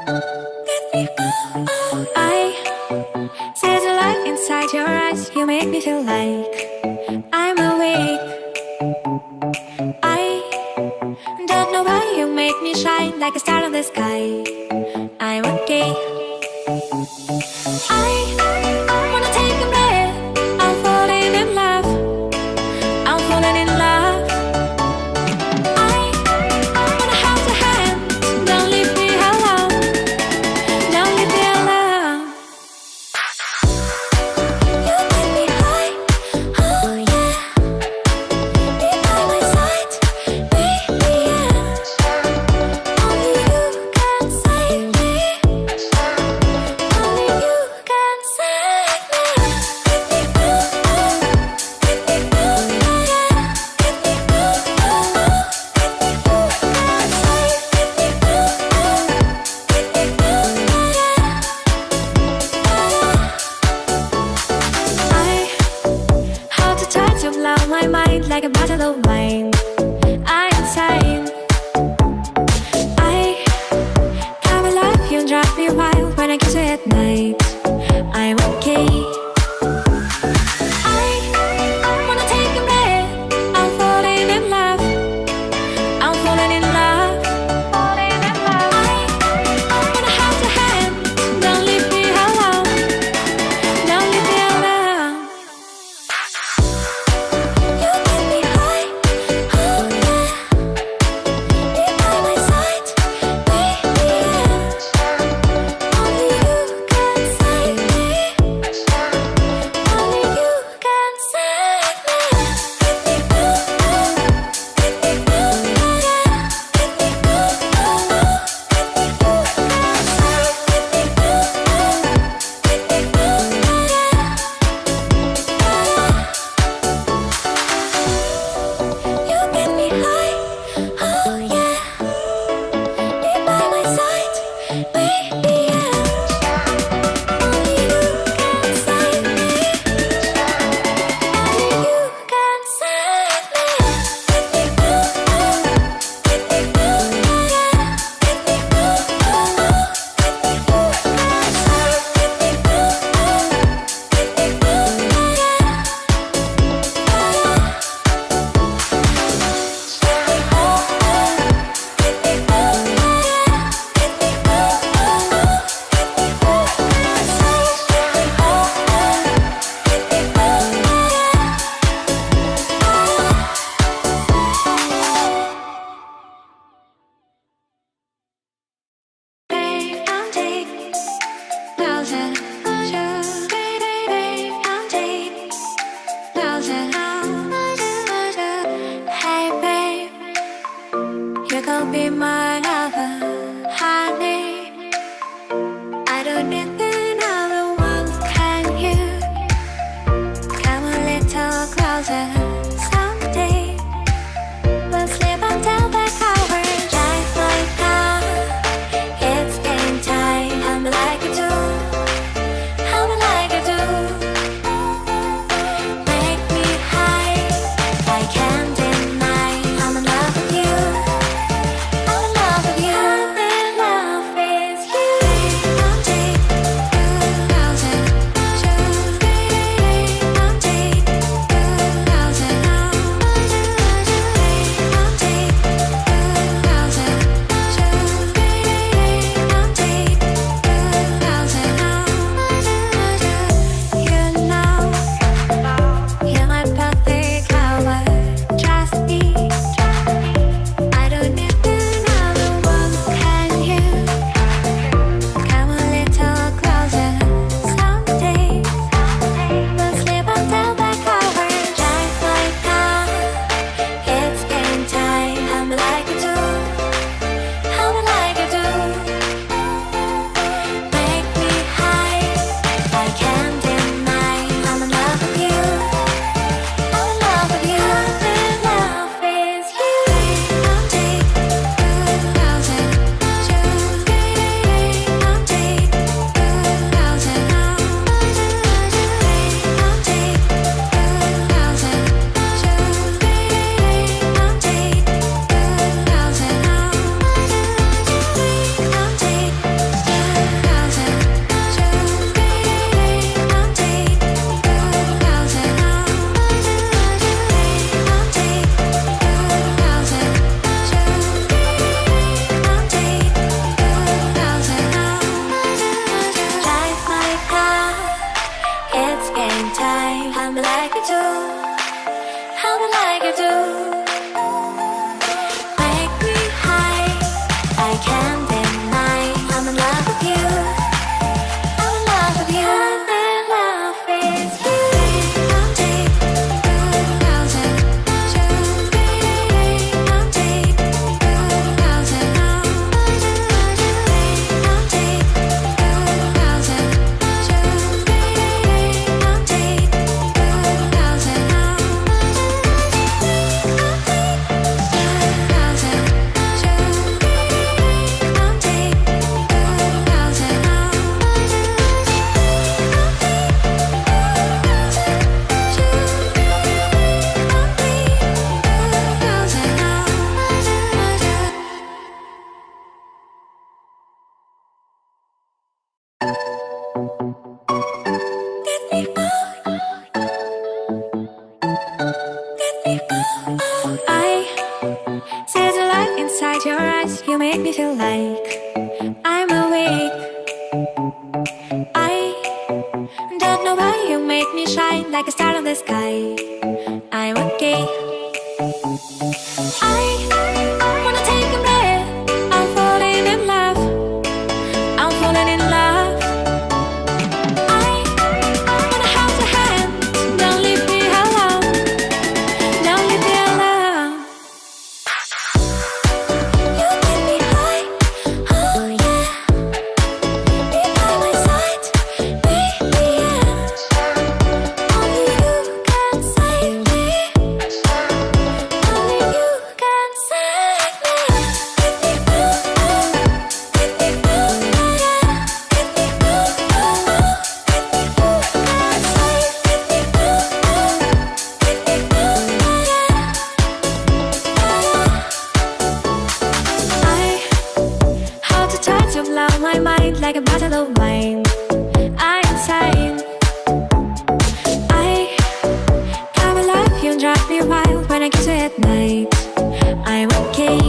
I see the light inside your eyes. You make me feel like I'm awake. I don't know why you make me shine like a star in the sky. I'm okay. I wanna take a breath. I'm falling in love. I'm falling in love. I wanna hold your hand. Don't leave me alone. Don't leave me alone. You make me high. Oh yeah. Be by my side. Baby, yeah. Only you can save me. Only you can save me. I hold the touch of love, my mind like a bottle of wine. I'm insane. I come alive, you drive me wild when I kiss you at night. I'm okay. I wanna take a breath. I'm falling in love. I'm falling in love. I wanna hold your hand. Don't leave me alone. Don't leave me alone. You get me high. Oh yeah. Be by my side. Baby, yeah. Only you can save me. Only you can save me. You get me high. Oh yeah. Be by my side. Baby, yeah. Only you can save me. Only you can save me. Babe, I'm deep. Closer, closer. Babe, I'm deep. Closer, closer. Hey, babe, you gon' be my lover, honey. I don't need another one, can you? Come a little closer someday. We'll sleep until the hours. Life like that. It's game time. I'm like you do. I'm like you do. Make me high. I can't deny. I'm in love with you. I'm in love with you. make me feel like I'm awake. I don't know why you make me shine like a star in the sky. I'm okay. I wanna take a breath. I'm falling in love. I'm falling in love. I wanna hold your hand. Don't leave me alone. Don't leave me alone. You make me high. Oh yeah. Be by my side. Be the end. Only you can save me. Only you can save me. Give me room. Give me room. Yeah. Give me room. Give me room. Can save. Give me room. Give me room. Yeah. I how to touch of love my mind like a bottle of wine. I'm insane. I come alive, you drive me wild when I kiss you at night. I'm okay.